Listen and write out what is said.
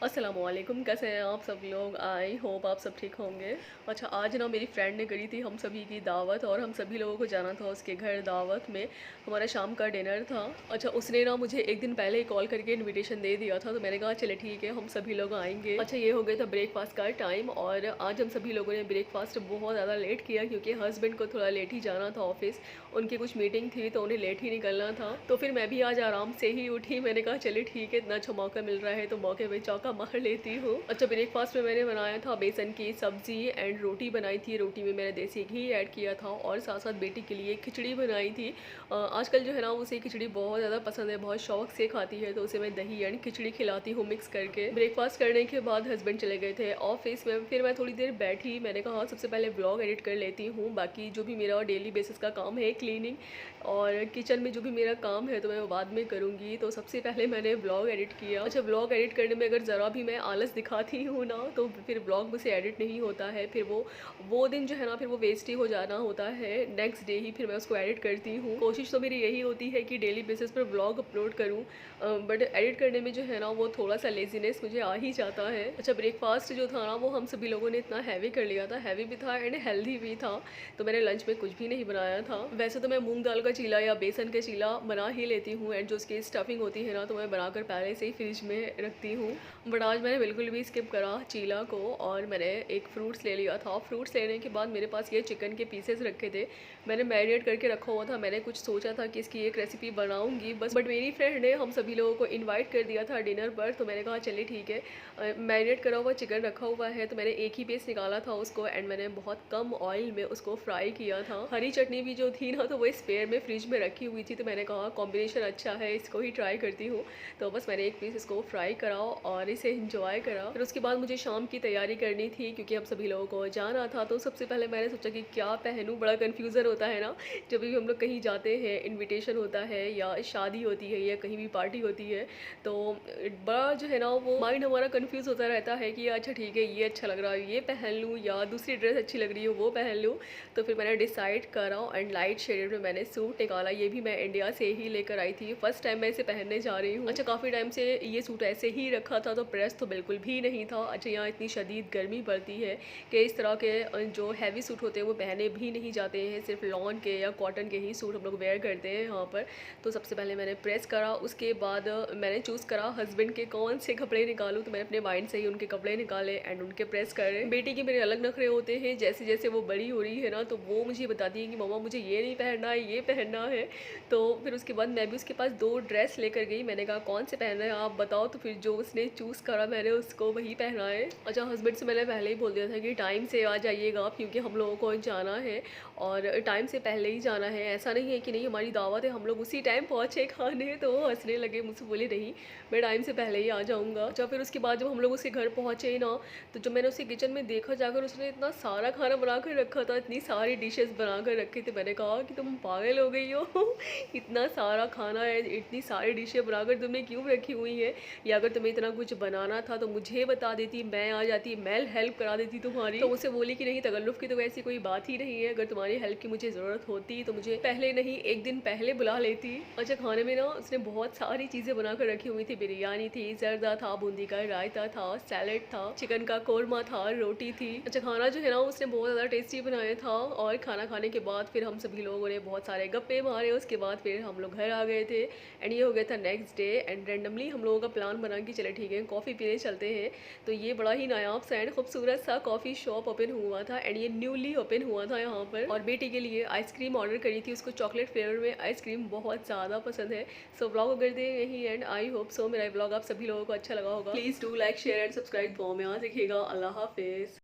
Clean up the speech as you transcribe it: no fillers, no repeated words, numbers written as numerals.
अस्सलामुअलैकुम, कैसे हैं आप सब लोग। आई होप आप सब ठीक होंगे। अच्छा, आज ना मेरी फ्रेंड ने करी थी हम सभी की दावत और हम सभी लोगों को जाना था उसके घर दावत में। हमारा शाम का डिनर था। अच्छा, उसने ना मुझे एक दिन पहले ही कॉल करके इनविटेशन दे दिया था, तो मैंने कहा चले ठीक है, हम सभी लोग आएंगे। अच्छा, ये हो गया था ब्रेकफास्ट का टाइम और आज हम सभी लोगों ने ब्रेकफास्ट बहुत ज़्यादा लेट किया क्योंकि हस्बैंड को थोड़ा लेट ही जाना था ऑफिस। उनकी कुछ मीटिंग थी तो उन्हें लेट ही निकलना था। तो फिर मैं भी आज आराम से ही उठी। मैंने कहा चले ठीक है, इतना अच्छा मौका मिल रहा है तो मौके पे चौका मार लेती हूँ। अच्छा, ब्रेकफास्ट में मैंने बनाया था बेसन की सब्जी एंड रोटी बनाई थी। रोटी में मैंने देसी घी ऐड किया था और साथ साथ बेटी के लिए खिचड़ी बनाई थी। आजकल जो है ना उसे खिचड़ी बहुत ज़्यादा पसंद है, बहुत शौक से खाती है, तो उसे मैं दही एंड खिचड़ी खिलाती हूँ मिक्स करके। ब्रेकफास्ट करने के बाद हस्बैंड चले गए थे ऑफिस में। फिर मैं थोड़ी देर बैठी, मैंने कहा सबसे पहले ब्लॉग एडिट कर लेती हूँ। बाकी जो भी मेरा डेली बेसिस का काम है, क्लीनिंग और किचन में जो भी मेरा काम है, तो मैं वो बाद में करूँगी। तो सबसे पहले मैंने ब्लॉग एडिट किया। अच्छा, ब्लॉग एडिट करने में अगर ज़रा भी मैं आलस दिखाती हूँ ना, तो फिर ब्लॉग मुझसे एडिट नहीं होता है। फिर वो दिन जो है ना, फिर वो वेस्ट ही हो जाना होता है। नेक्स्ट डे ही फिर मैं उसको एडिट करती हूँ। कोशिश तो मेरी यही होती है कि डेली बेसिस पर ब्लॉग अपलोड करूँ, बट एडिट करने में जो है ना वो थोड़ा सा लेजीनेस मुझे आ ही जाता है। अच्छा, ब्रेकफास्ट जो था ना वो हम सभी लोगों ने इतना हैवी कर लिया था, हैवी भी था एंड हेल्दी भी था। तो मैंने लंच में कुछ भी नहीं बनाया था। वैसे तो मैं मूंग दाल का चीला या बेसन का चीला बना ही लेती हूँ एंड जो उसकी स्टफिंग होती है ना, तो मैं बनाकर पहले से ही फ्रिज में रखती हूँ। बट आज मैंने बिल्कुल भी स्किप करा चीला को और मैंने एक फ्रूट्स ले लिया था। फ्रूट्स लेने के बाद मेरे पास ये चिकन के पीसेस रखे थे, मैंने मैरिनेट करके रखा हुआ था। मैंने कुछ सोचा था कि इसकी एक रेसिपी बनाऊंगी बस, बट मेरी फ्रेंड ने हम सभी लोगों को इनवाइट कर दिया था डिनर पर, तो मैंने कहा चलिए ठीक है। मैरिनेट करा हुआ चिकन रखा हुआ है, तो मैंने एक ही पीस निकाला था उसको एंड मैंने बहुत कम ऑयल में उसको फ्राई किया था। हरी चटनी भी जो थी ना, तो वो स्पेयर में फ्रिज में रखी हुई थी, तो मैंने कहा कॉम्बिनेशन अच्छा है, इसको ही ट्राई करती हूँ। तो बस मैंने एक पीस इसको फ्राई करा और इसे इंजॉय करा। फिर उसके बाद मुझे शाम की तैयारी करनी थी क्योंकि हम सभी लोगों को जाना था। तो सबसे पहले मैंने सोचा कि क्या पहनूं, बड़ा कन्फ्यूज़न होता है ना जब भी हम लोग कहीं जाते हैं, इनविटेशन होता है या शादी होती है या कहीं भी पार्टी होती है, तो बड़ा जो है ना वो माइंड हमारा कंफ्यूज होता रहता है कि अच्छा ठीक है, ये अच्छा लग रहा है ये पहन लूँ या दूसरी ड्रेस अच्छी लग रही हो वो पहन लूँ। तो फिर मैंने डिसाइड करा एंड लाइट शेडेड में मैंने सूट निकाला। ये भी मैं इंडिया से ही लेकर आई थी, फर्स्ट टाइम मैं इसे पहनने जा रही हूँ। अच्छा, काफ़ी टाइम से ये सूट ऐसे ही रखा था, तो प्रेस तो बिल्कुल भी नहीं था। अच्छा, यहाँ इतनी शदीद गर्मी पड़ती है कि इस तरह के जो हैवी सूट होते हैं वो पहने भी नहीं जाते हैं, सिर्फ लॉन के या कॉटन के ही सूट हम लोग वेयर करते हैं यहाँ पर। तो सबसे पहले मैंने प्रेस करा, उसके बाद मैंने चूज़ करा हस्बैंड के कौन से कपड़े निकालूँ, तो मैंने अपने माइंड से ही उनके कपड़े निकाले एंड उनके प्रेस करे। बेटी के मेरे अलग नखरे होते हैं, जैसे जैसे वो बड़ी हो रही है ना, तो वो मुझे बताती है कि मम्मा मुझे ये नहीं पहनना है, ये पहनना है। तो फिर उसके बाद मैं भी उसके पास 2 ड्रेस लेकर गई। मैंने कहा कौन से पहनना है आप बताओ, तो फिर जो उसने चूज़ करा मैंने उसको वही पहनाए। अच्छा, हस्बैंड से मैंने पहले ही बोल दिया था कि टाइम से आ जाइएगा क्योंकि हम लोगों को जाना है और टाइम से पहले ही जाना है। ऐसा नहीं है कि नहीं हमारी दावत है हम लोग उसी टाइम पहुँचे खाने, तो वो हंसने लगे, मुझसे बोले नहीं मैं टाइम से पहले ही आ जाऊँगा। अच्छा, फिर उसके बाद जब हम लोग उसके घर पहुँचे ना, तो जब मैंने उसे किचन में देखा जाकर, उसने इतना सारा खाना बना कर रखा था, इतनी सारी डिशेस बना कर रखे थे। मैंने कहा कि तुम पागल हो गई हो इतना सारा खाना है, इतनी सारी डिशें बनाकर तुमने क्यों रखी हुई है। या अगर तुम्हें इतना कुछ बनाना था तो मुझे बता देती, मैं आ जाती, मैं हेल्प करा देती तुम्हारी। तो मुझसे बोली कि नहीं तकल्लुफ़ की तो ऐसी कोई बात ही नहीं है, अगर तुम्हारी हेल्प की मुझे ज़रूरत होती तो मुझे पहले नहीं एक दिन पहले बुला लेती। अच्छा, खाने में ना उसने बहुत सारी चीज़ें बनाकर रखी हुई थी। बिरयानी थी, जर्दा था, बूंदी का रायता था, सैलेड था, चिकन का कोरमा था, रोटी थी। अच्छा, खाना जो है ना उसने बहुत ज़्यादा टेस्टी बनाया था। और खाना खाने के बाद फिर हम सभी लोगों ने बहुत सारे गप्पे मारे। उसके बाद फिर हम लोग घर आ गए थे एंड ये हो गया था नेक्स्ट डे। एंड रेंडमली हम लोगों का प्लान बना कि चले ठीक है कॉफ़ी पीने चलते हैं। तो ये बड़ा ही नायाब सा एंड खूबसूरत सा कॉफ़ी शॉप ओपन हुआ था एंड ये न्यूली ओपन हुआ था यहाँ पर। और बेटी के लिए आइसक्रीम ऑर्डर करी थी, उसको चॉकलेट फ्लेवर में आइसक्रीम बहुत ज़्यादा पसंद है। सो ब्लॉग कर दे यही एंड आई होप सो मेरा ब्लॉग आप सभी लोगों को अच्छा लगा होगा। Please do like share and subscribe. दुआ में याद रखिएगा। अल्लाह हाफिज़।